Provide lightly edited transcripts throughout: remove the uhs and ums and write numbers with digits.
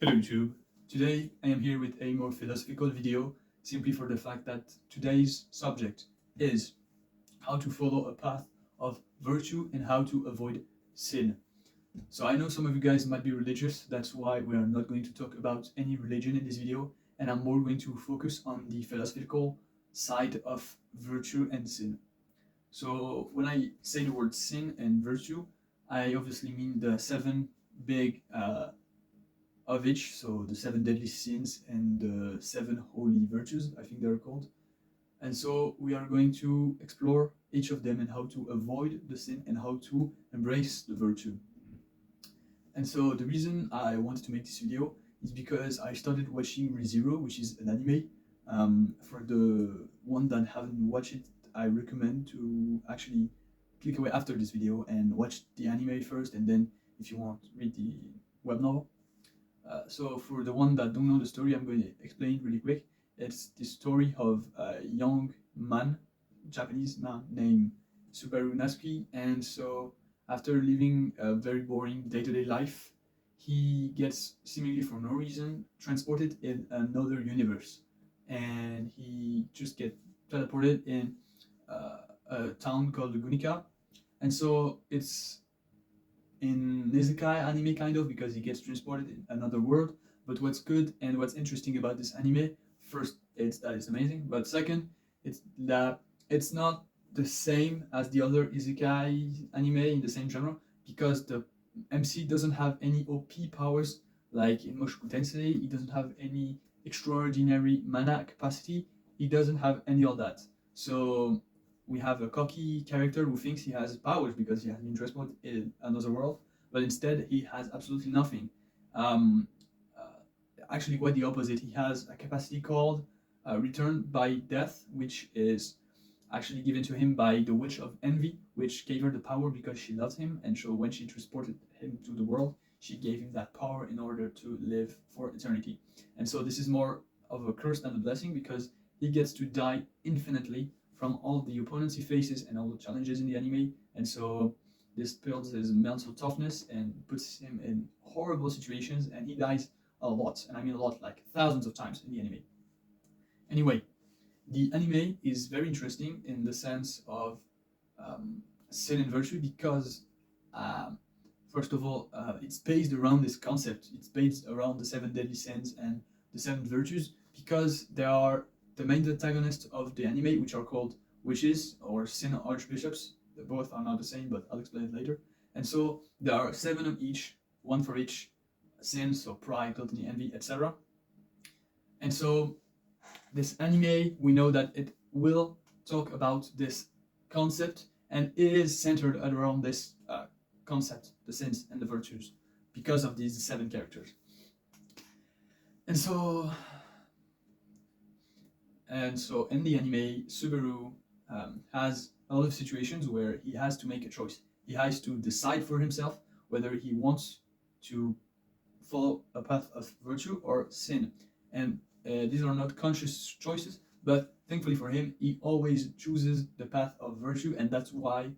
Hello YouTube. Today I am here with a more philosophical video simply for the fact that today's subject is how to follow a path of virtue and how to avoid sin. So I know some of you guys might be religious, that's why we are not going to talk about any religion in this video, and I'm more going to focus on the philosophical side of virtue and sin. So when I say the word sin and virtue, I obviously mean the seven big of each, so the seven deadly sins and the seven holy virtues, I think they're called. And so we are going to explore each of them and how to avoid the sin and how to embrace the virtue. And so the reason I wanted to make this video is because I started watching ReZero, which is an anime. For the one that haven't watched it, I recommend to actually click away after this video and watch the anime first, and then if you want, read the web novel. So for the one that don't know the story, I'm going to explain really quick. It's the story of a young man, Japanese man named Subaru Natsuki, and so after living a very boring day-to-day life, he gets seemingly for no reason transported in another universe, and he just gets teleported in a town called Gunika, and so it's in Isekai anime kind of because he gets transported in another world. But what's good and what's interesting about this anime, first, it's that it's amazing, but second, it's that it's not the same as the other Isekai anime in the same genre because the MC doesn't have any OP powers like in Mushoku Tensei. He doesn't have any extraordinary mana capacity. He doesn't have any of that. So we have a cocky character who thinks he has powers because he has been transported in another world, but instead he has absolutely nothing. Um, Actually, quite the opposite. He has a capacity called Return by Death, which is actually given to him by the Witch of Envy, which gave her the power because she loves him, and so when she transported him to the world, she gave him that power in order to live for eternity. And so this is more of a curse than a blessing because he gets to die infinitely from all the opponents he faces and all the challenges in the anime, and so this builds his mental toughness and puts him in horrible situations, and he dies a lot, and I mean a lot, like thousands of times in the anime. Anyway, the anime is very interesting in the sense of sin and virtue because, um, first of all, it's based around this concept. It's based around the seven deadly sins and the seven virtues because they are the main antagonists of the anime, which are called witches or sin archbishops. They both are not the same, but I'll explain it later. And so there are seven of each, one for each sin, so pride, gluttony, envy, etc. And so this anime, we know that it will talk about this concept and it is centered around this concept, the sins and the virtues, because of these seven characters. And so, in the anime, Subaru has a lot of situations where he has to make a choice. He has to decide for himself whether he wants to follow a path of virtue or sin. And these are not conscious choices, but thankfully for him, he always chooses the path of virtue, and that's why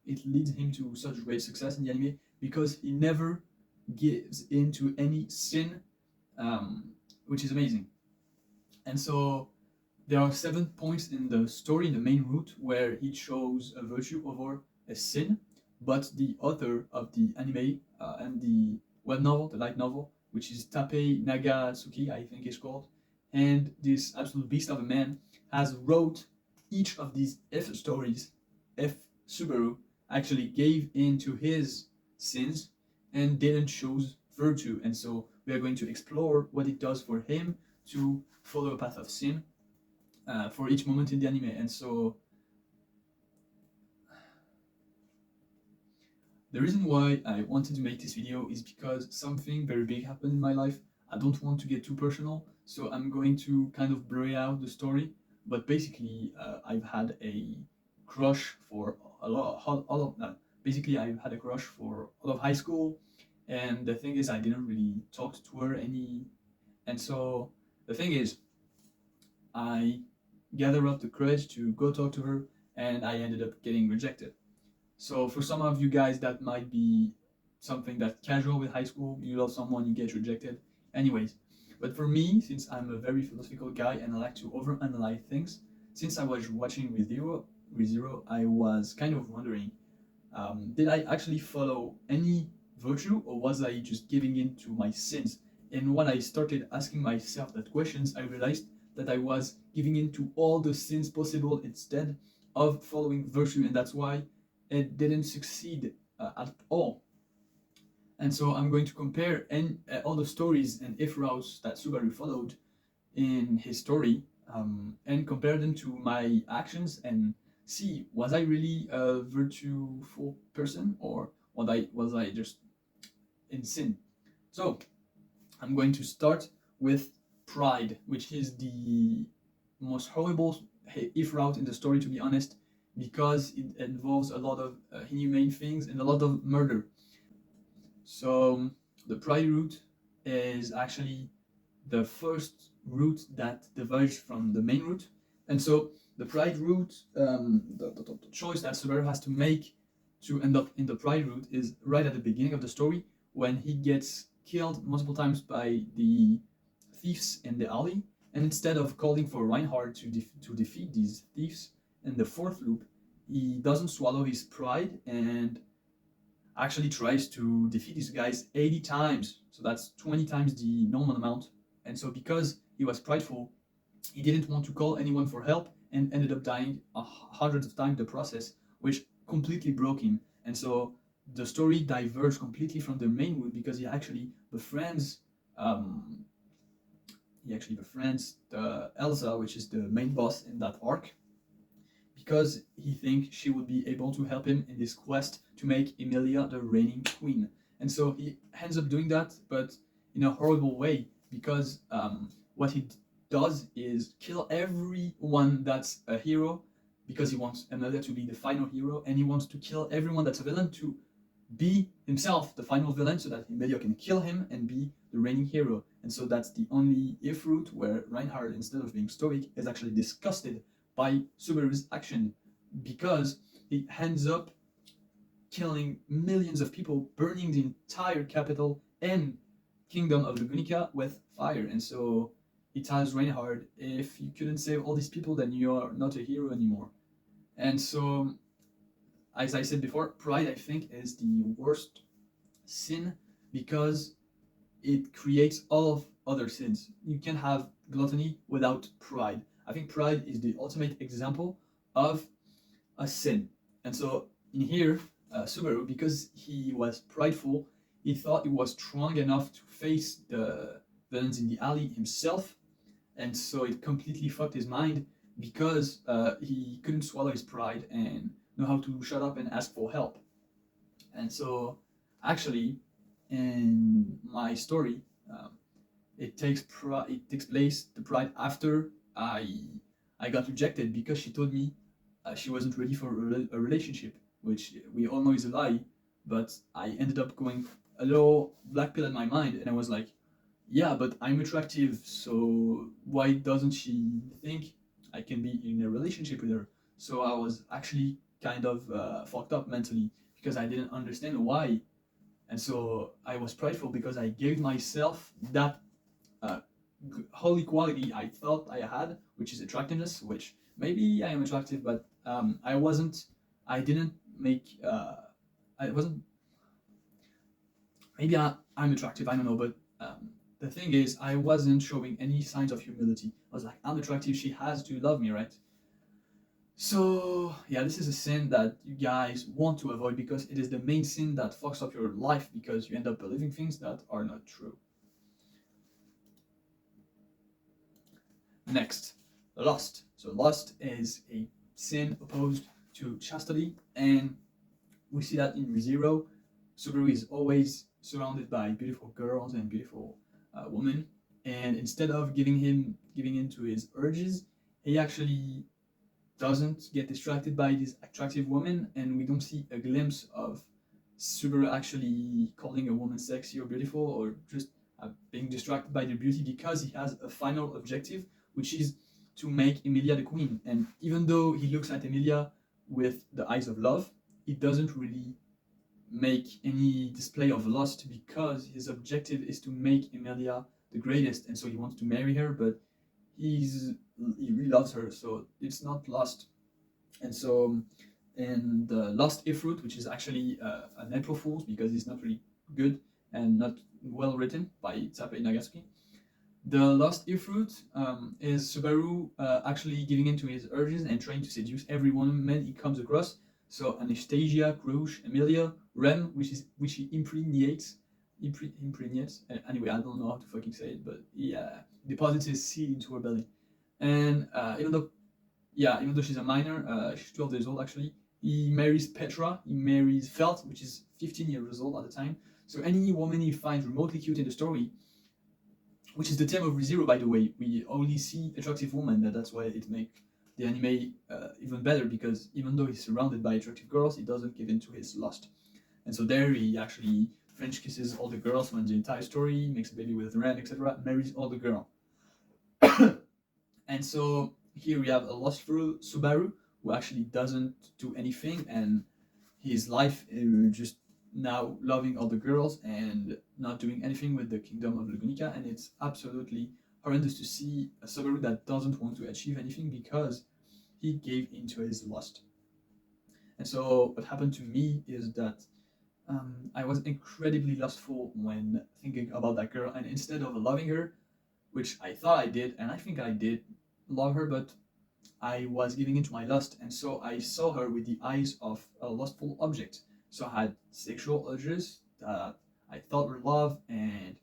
it leads him to such great success in the anime because he never gives into any sin, which is amazing. And so there are 7 points in the story, in the main route, where he chose a virtue over a sin, but the author of the anime and the web novel, the light novel, which is Tape Nagatsuki, I think it's called, and this absolute beast of a man has wrote each of these F stories. F Subaru actually gave in to his sins and didn't choose virtue, and so we are going to explore what it does for him to follow a path of sin for each moment in the anime. And so the reason why I wanted to make this video is because something very big happened in my life. I don't want to get too personal, so I'm going to kind of blur out the story. But basically, I've had a crush for basically, I've had a crush for all of high school, and the thing is, I didn't really talk to her any. And so the thing is, I gathered up the courage to go talk to her, and I ended up getting rejected. So for some of you guys, that might be something that's casual with high school. You love someone, you get rejected. Anyways, but for me, since I'm a very philosophical guy and I like to overanalyze things, since I was watching ReZero, I was kind of wondering, did I actually follow any virtue or was I just giving in to my sins? And when I started asking myself that questions, I realized that I was giving in to all the sins possible instead of following virtue, and that's why it didn't succeed at all. And so I'm going to compare all the stories and if routes that Subaru followed in his story, and compare them to my actions and see, was I really a virtueful person or was I just in sin? So I'm going to start with pride, which is the most horrible if route in the story, to be honest, because it involves a lot of inhumane things and a lot of murder. So the pride route is actually the first route that diverged from the main route. And so the pride route, the choice that Subaru has to make to end up in the pride route is right at the beginning of the story when he gets killed multiple times by the thieves in the alley. And instead of calling for Reinhard to defeat these thieves in the fourth loop, he doesn't swallow his pride and actually tries to defeat these guys 80 times. So that's 20 times the normal amount. And so because he was prideful, he didn't want to call anyone for help and ended up dying hundreds of times in the process, which completely broke him. And so the story diverged completely from the main route because um, he actually befriends the Elsa, which is the main boss in that arc, because he thinks she would be able to help him in this quest to make Emilia the reigning queen. And so he ends up doing that, but in a horrible way, because what he does is kill everyone that's a hero, because he wants Emilia to be the final hero, and he wants to kill everyone that's a villain to be himself the final villain so that Emilia can kill him and be the reigning hero. And so that's the only if route where Reinhard, instead of being stoic, is actually disgusted by Subaru's action, because he ends up killing millions of people, burning the entire capital and kingdom of Lugunica with fire. And so he tells Reinhard, if you couldn't save all these people, then you're not a hero anymore. And so, as I said before, pride, I think, is the worst sin because it creates all of other sins. You can have gluttony without pride. I think pride is the ultimate example of a sin. And so in here, Subaru, because he was prideful, he thought he was strong enough to face the villains in the alley himself. And so it completely fucked his mind because he couldn't swallow his pride and know how to shut up and ask for help. And so actually, in my story, it takes place the pride after I got rejected because she told me she wasn't ready for a relationship, which we all know is a lie. But I ended up going a little black pill in my mind, and I was like, yeah, but I'm attractive, so why doesn't she think I can be in a relationship with her? So I was actually kind of fucked up mentally because I didn't understand why. And so I was prideful because I gave myself that uh, holy quality I thought I had, which is attractiveness, which maybe I am attractive, but I wasn't, I didn't make, I wasn't, maybe I'm attractive, I don't know, but the thing is, I wasn't showing any signs of humility. I was like, I'm attractive, she has to love me, right? So, yeah, this is a sin that you guys want to avoid because it is the main sin that fucks up your life because you end up believing things that are not true. Next, lust. So, lust is a sin opposed to chastity, and we see that in ReZero. Subaru is always surrounded by beautiful girls and beautiful women, and instead of giving into his urges, he actually doesn't get distracted by these attractive women, and we don't see a glimpse of Subaru actually calling a woman sexy or beautiful or just being distracted by their beauty because he has a final objective, which is to make Emilia the queen. And even though he looks at Emilia with the eyes of love, he doesn't really make any display of lust because his objective is to make Emilia the greatest, and so he wants to marry her, but he really loves her, so it's not lust. And so in the Lost Ifrit, which is actually an April Fool's because it's not really good and not well written by Tsupe Nagatsuki. The Lost Ifrit is Subaru actually giving in to his urges and trying to seduce every woman he comes across. So Anastasia, Krush, Emilia, Rem, which he impregnates. Anyway, I don't know how to fucking say it, but he deposits his seed into her belly. And even though she's a minor, she's 12 years old actually. He marries Petra. He marries Felt, which is 15 years old at the time. So any woman he finds remotely cute in the story, which is the theme of ReZero, by the way, we only see attractive women. That's why it makes the anime even better, because even though he's surrounded by attractive girls, he doesn't give in to his lust. And so there he actually French kisses all the girls from the entire story, makes a baby with Ren, etc., marries all the girls. And so here we have a lustful Subaru who actually doesn't do anything, and his life is just now loving all the girls and not doing anything with the kingdom of Lugunica. And it's absolutely horrendous to see a Subaru that doesn't want to achieve anything because he gave into his lust. And so what happened to me is that I was incredibly lustful when thinking about that girl, and instead of loving her, which I thought I did, and I think I did love her, but I was giving into my lust, and so I saw her with the eyes of a lustful object. So I had sexual urges that I thought were love, and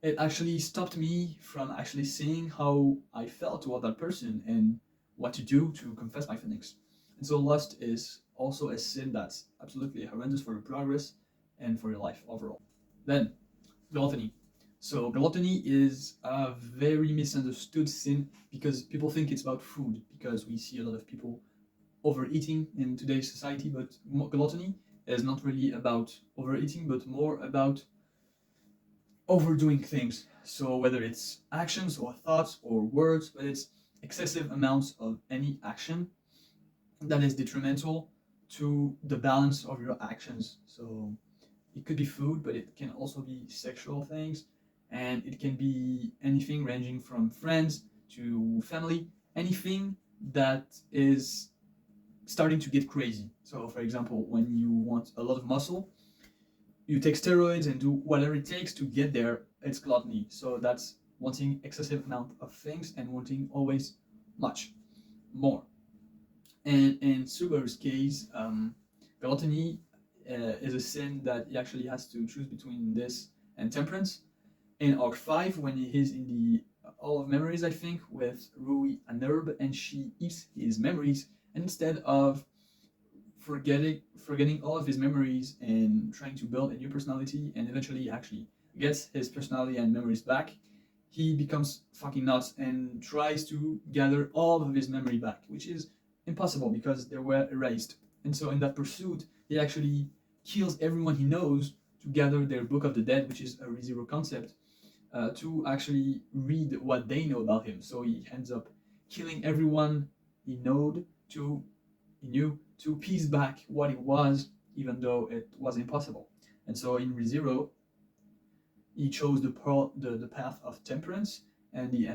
it actually stopped me from actually seeing how I felt toward that person and what to do to confess my feelings. And so lust is also a sin that's absolutely horrendous for your progress and for your life overall. Then, gluttony. So gluttony is a very misunderstood sin because people think it's about food, because we see a lot of people overeating in today's society, but gluttony is not really about overeating, but more about overdoing things. So whether it's actions or thoughts or words, but it's excessive amounts of any action that is detrimental to the balance of your actions. So it could be food, but it can also be sexual things, and it can be anything ranging from friends to family, anything that is starting to get crazy. So for example, when you want a lot of muscle, you take steroids and do whatever it takes to get there. It's gluttony. So that's wanting excessive amount of things and wanting always much more. And in Subaru's case, gluttony is a sin that he actually has to choose between this and temperance. In Arc 5, when he is in the Hall of Memories, I think, with Rui and Nerb, and she eats his memories, and instead of forgetting all of his memories and trying to build a new personality and eventually actually gets his personality and memories back, he becomes fucking nuts and tries to gather all of his memory back, which is impossible because they were erased. And so in that pursuit, he actually kills everyone he knows to gather their Book of the Dead, which is a ReZero concept, to actually read what they know about him. So he ends up killing everyone he knew to piece back what it was, even though it was impossible. And so in ReZero, he chose the path of temperance, and it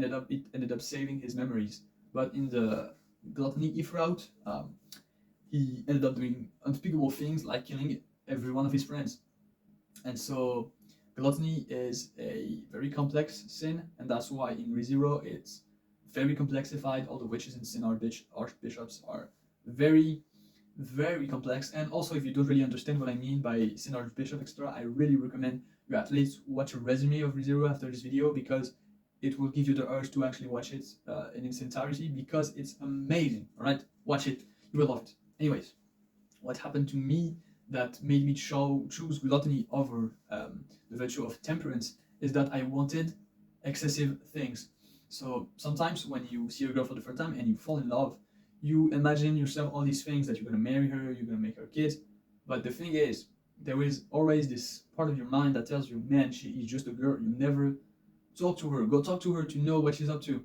ended up saving his memories. But in the gluttony if route, he ended up doing unspeakable things like killing every one of his friends. And so gluttony is a very complex sin, and that's why in ReZero it's very complexified. All the witches and sin archbishops are very, very complex. And also, if you don't really understand what I mean by sin archbishop, etc., I really recommend you at least watch a resume of ReZero after this video, because it will give you the urge to actually watch it in its entirety, because it's amazing. All right, watch it, you will love it. Anyways, what happened to me that made me choose gluttony over the virtue of temperance is that I wanted excessive things. So sometimes when you see a girl for the first time and you fall in love, you imagine yourself all these things, that you're going to marry her, you're going to make her kids. But the thing is, there is always this part of your mind that tells you, man, she is just a girl. You never talk to her. Go talk to her to know what she's up to.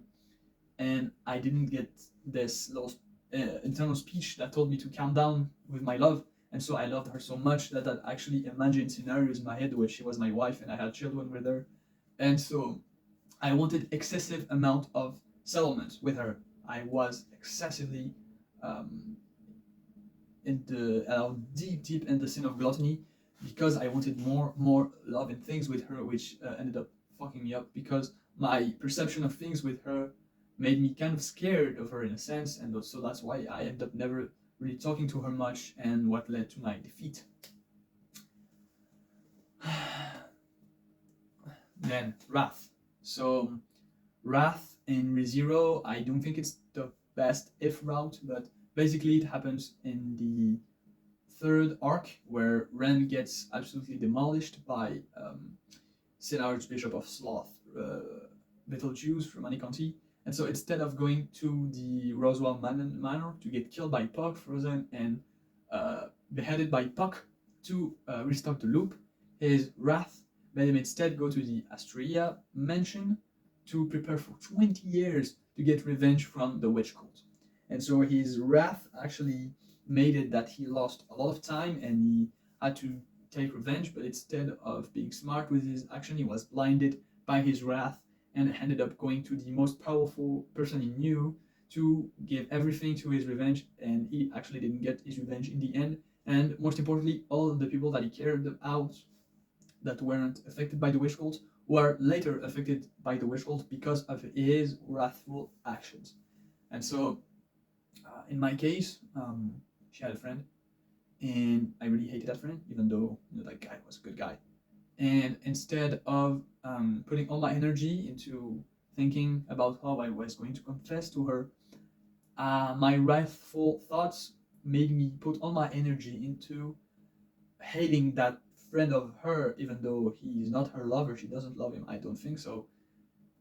And I didn't get this little internal speech that told me to calm down with my love And so I loved her so much that I actually imagined scenarios in my head where she was my wife and I had children with her. And so I wanted excessive amount of settlement with her. I was excessively um, deep in the sin of gluttony because I wanted more love and things with her, which ended up fucking me up because my perception of things with her made me kind of scared of her in a sense, and so that's why I ended up never really talking to her much, and what led to my defeat. Then wrath. So wrath in ReZero, I don't think it's the best if route, but basically it happens in the third arc where Ren gets absolutely demolished by Sin Archbishop of Sloth, Betelgeuse from Alicante. And so instead of going to the Roswell Manor to get killed by Puck, frozen, and beheaded by Puck to restart the loop, his wrath made him instead go to the Astraea mansion to prepare for 20 years to get revenge from the witch cult. And so his wrath actually made it that he lost a lot of time and he had to take revenge, but instead of being smart with his action, he was blinded by his wrath and ended up going to the most powerful person he knew to give everything to his revenge, and he actually didn't get his revenge in the end. And most importantly, all of the people that he cared about that weren't affected by the witch cult were later affected by the witch cult because of his wrathful actions. And so, in my case, she had a friend, and I really hated that friend, even though that guy was a good guy. And instead of putting all my energy into thinking about how I was going to confess to her, my wrathful thoughts made me put all my energy into hating that friend of her, even though he's not her lover. She doesn't love him. I don't think so.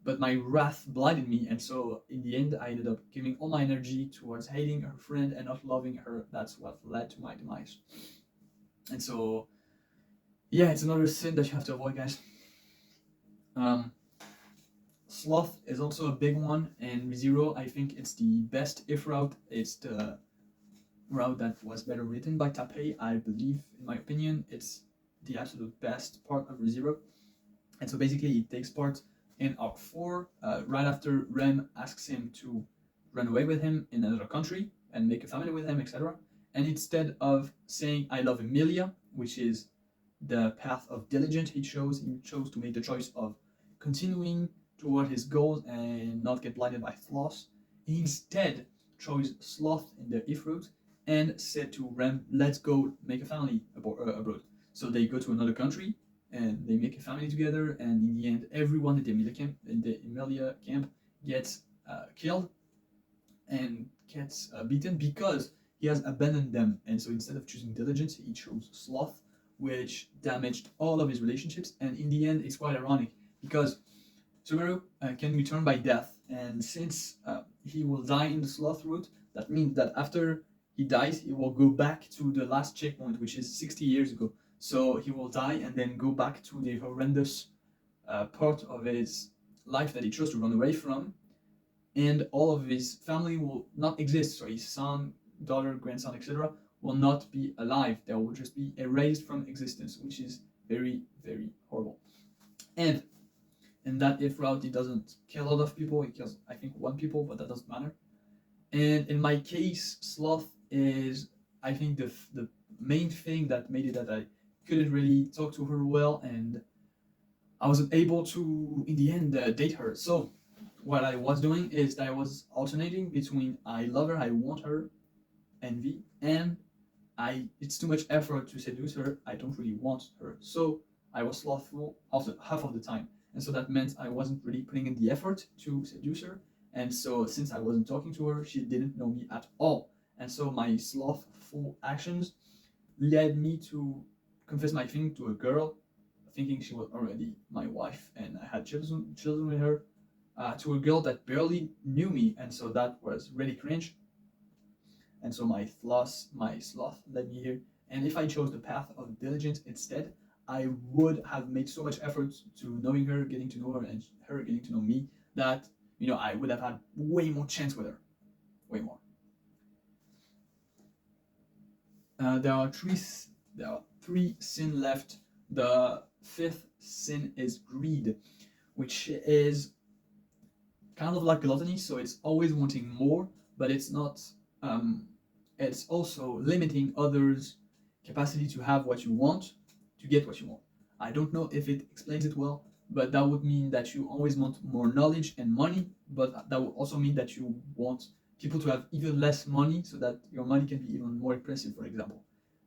But my wrath blinded me, and so in the end, I ended up giving all my energy towards hating her friend and not loving her. That's what led to my demise. And so, yeah, it's another sin that you have to avoid, guys. Sloth is also a big one, and Zero, I think it's the best if route. It's the route that was better written by Tappei, I believe, in my opinion. It's the absolute best part of Zero. And so basically, it takes part in Arc 4, right after Rem asks him to run away with him in another country and make a family with him, etc. And instead of saying, I love Emilia, which is the path of diligence he chose to make the choice of continuing toward his goals and not get blinded by sloth. He instead chose sloth in the if route and said to Rem, let's go make a family abroad. So they go to another country and they make a family together, and in the end, everyone in the Emilia camp gets killed and gets beaten because he has abandoned them. And so instead of choosing diligence, he chose sloth, which damaged all of his relationships. And in the end, it's quite ironic because Subaru can return by death, and since he will die in the sloth route, that means that after he dies, he will go back to the last checkpoint, which is 60 years ago. So he will die and then go back to the horrendous part of his life that he chose to run away from, and all of his family will not exist. So his son, daughter, grandson, etc., will not be alive. They will just be erased from existence, which is very, very horrible. And in that if route, he doesn't kill a lot of people. He kills, I think, one people, but that doesn't matter. And in my case, sloth is, I think, the main thing that made it that I couldn't really talk to her well, and I wasn't able to, in the end, date her. So what I was doing is that I was alternating between I love her, I want her, envy, and it's too much effort to seduce her, I don't really want her. So I was slothful half of the time. And so that meant I wasn't really putting in the effort to seduce her. And so since I wasn't talking to her, she didn't know me at all. And so my slothful actions led me to confess my thing to a girl, thinking she was already my wife and I had children with her, to a girl that barely knew me. And so that was really cringe. And so my sloth led me here. And if I chose the path of diligence instead, I would have made so much effort to knowing her, getting to know her, and her getting to know me, that I would have had way more chance with her, way more. There are three sin left. The fifth sin is greed, which is kind of like gluttony. So it's always wanting more, but it's not. Um, it's also limiting others' capacity to have what you want, to get what you want. I don't know if it explains it well, but that would mean that you always want more knowledge and money, but that would also mean that you want people to have even less money so that your money can be even more impressive, for example.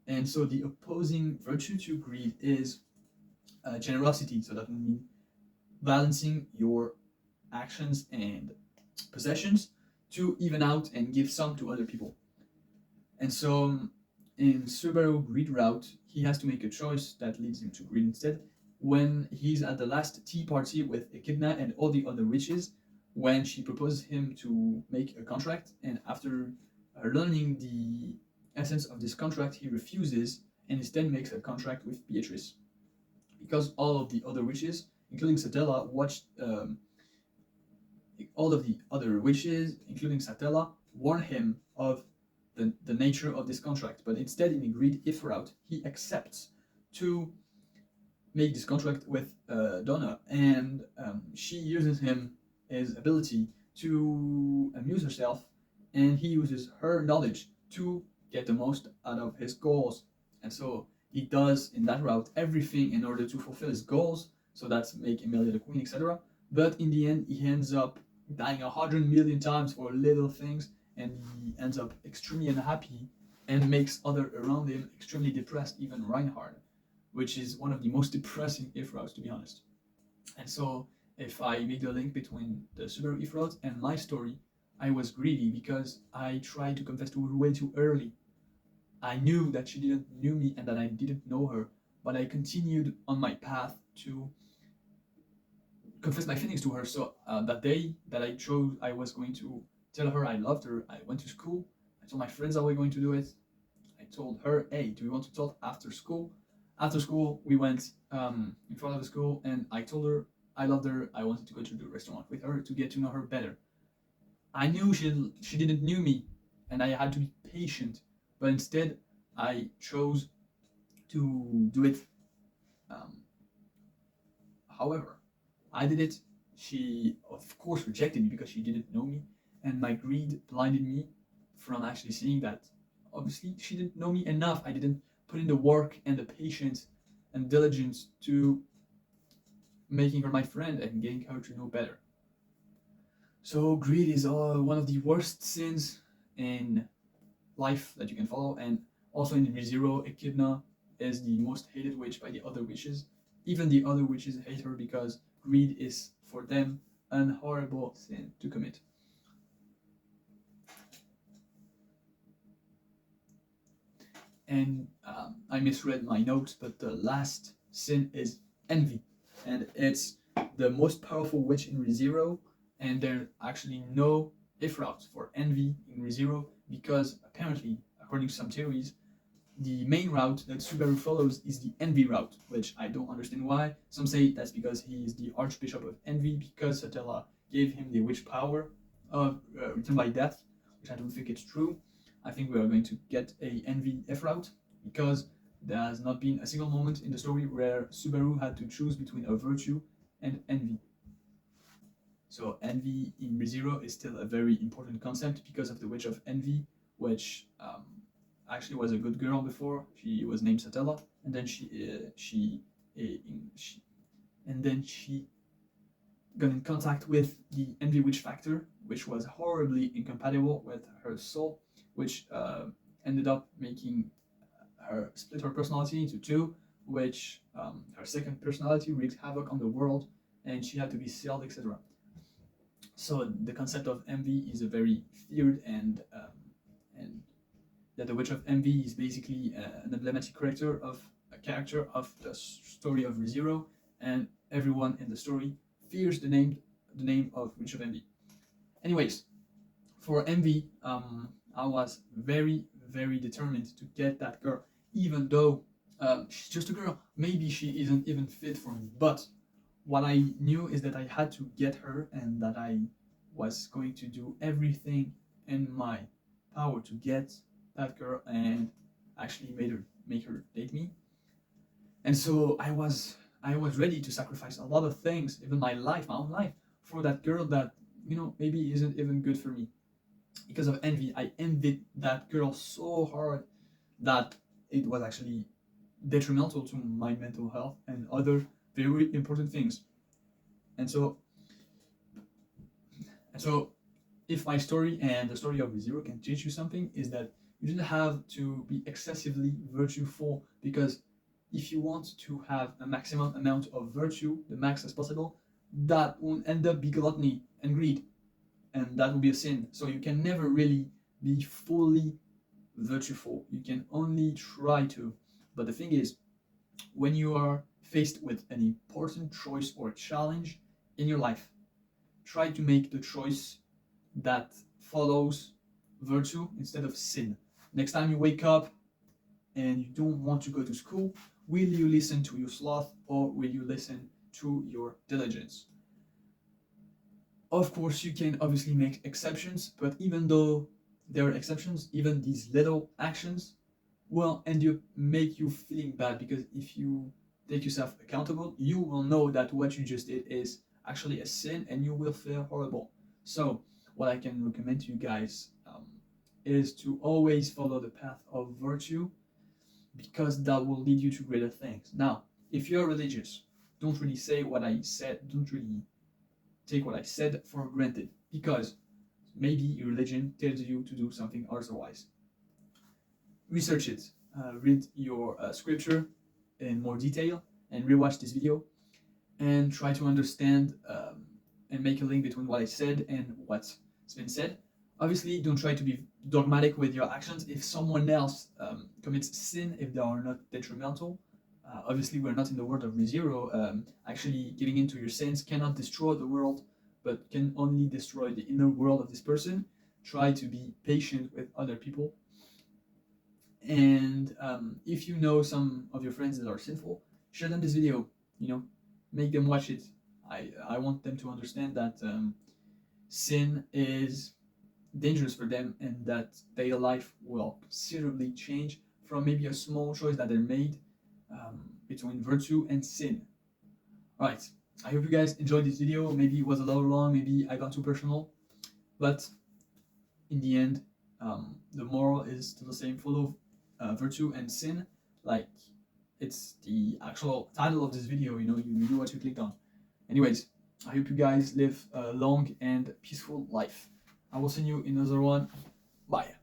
And so the opposing virtue to greed is generosity. So that would mean balancing your actions and possessions to even out and give some to other people. And so in Subaru greed route, he has to make a choice that leads him to greed instead. When he's at the last tea party with Echidna and all the other witches, when she proposes him to make a contract, and after learning the essence of this contract, he refuses and instead makes a contract with Beatrice. Because all of the other witches, including Satella, watched all of the other witches, including Satella, warn him of the nature of this contract. But instead, in a greed if route, he accepts to make this contract with Donna, and she uses his ability to amuse herself, and he uses her knowledge to get the most out of his goals. And so he does in that route everything in order to fulfill his goals. So that's make Emilia the queen, etc. But in the end, he ends up dying 100 million times for little things, and he ends up extremely unhappy and makes other around him extremely depressed, even Reinhard, which is one of the most depressing if routes, to be honest. And so, if I make the link between the Subaru if route and my story, I was greedy because I tried to confess to her way too early. I knew that she didn't know me and that I didn't know her, but I continued on my path to confess my feelings to her. So that day that I chose, I was going to tell her I loved her. I went to school. I told my friends I was going to do it. I told her, "Hey, do we want to talk after school?" After school, we went in front of the school, and I told her I loved her. I wanted to go to the restaurant with her to get to know her better. I knew she didn't know me, and I had to be patient. But instead, I chose to do it. Um, However, I did it. She, of course, rejected me because she didn't know me, and my greed blinded me from actually seeing that obviously she didn't know me enough. I didn't put in the work and the patience and diligence to making her my friend and getting her to know better. So greed is one of the worst sins in life that you can follow, and also in ReZero, Echidna is the most hated witch by the other witches. Even the other witches hate her because greed is for them an horrible sin to commit. And I misread my notes, but the last sin is envy, and it's the most powerful witch in ReZero, and there are actually no if routes for envy in ReZero because apparently, according to some theories, the main route that Subaru follows is the envy route, which I don't understand why. Some say that's because he is the Archbishop of Envy, because Satella gave him the witch power of return by death, which I don't think it's true. I think we are going to get a envy F route because there has not been a single moment in the story where Subaru had to choose between a virtue and envy. So envy in ReZero is still a very important concept because of the Witch of Envy, which actually was a good girl before. She was named Satella, and then she got in contact with the Envy Witch Factor, which was horribly incompatible with her soul, which ended up making her split her personality into two, which her second personality wreaked havoc on the world, and she had to be sealed, etc. So the concept of envy is a very feared and the Witch of Envy is basically an emblematic character of the story of ReZero, and everyone in the story fears the name of Witch of Envy. Anyways, for Envy, I was very determined to get that girl, even though she's just a girl. Maybe she isn't even fit for me, but what I knew is that I had to get her, and that I was going to do everything in my power to get that girl, and actually make her date me. And so I was ready to sacrifice a lot of things, even my life, my own life, for that girl that maybe isn't even good for me. Because of envy, I envied that girl so hard that it was actually detrimental to my mental health and other very important things. And so if my story and the story of Zero can teach you something, is that you don't have to be excessively virtueful, because if you want to have a maximum amount of virtue, the max as possible, that will end up be gluttony and greed, and that will be a sin. So you can never really be fully virtueful. You can only try to. But the thing is, when you are faced with an important choice or challenge in your life, try to make the choice that follows virtue instead of sin. Next time you wake up and you don't want to go to school, will you listen to your sloth or will you listen to your diligence? Of course, you can obviously make exceptions, but even though there are exceptions, even these little actions will end up make you feeling bad, because if you take yourself accountable, you will know that what you just did is actually a sin and you will feel horrible. So what I can recommend to you guys is to always follow the path of virtue, because that will lead you to greater things. Now, if you're religious, don't really say what I said, don't really take what I said for granted, because maybe your religion tells you to do something otherwise. Research it, read your scripture in more detail, and rewatch this video, and try to understand and make a link between what I said and what's been said. Obviously, don't try to be dogmatic with your actions. If someone else commits sin, if they are not detrimental, obviously we're not in the world of ReZero. Actually, giving into your sins cannot destroy the world, but can only destroy the inner world of this person. Try to be patient with other people. And if you know some of your friends that are sinful, share them this video. Make them watch it. I want them to understand that sin is dangerous for them, and that their life will considerably change from maybe a small choice that they made between virtue and sin. Alright, I hope you guys enjoyed this video. Maybe it was a little long, maybe I got too personal, but in the end, the moral is still the same: follow virtue and sin. Like, it's the actual title of this video, you knew what you clicked on. Anyways, I hope you guys live a long and peaceful life. I will see you in another one. Bye.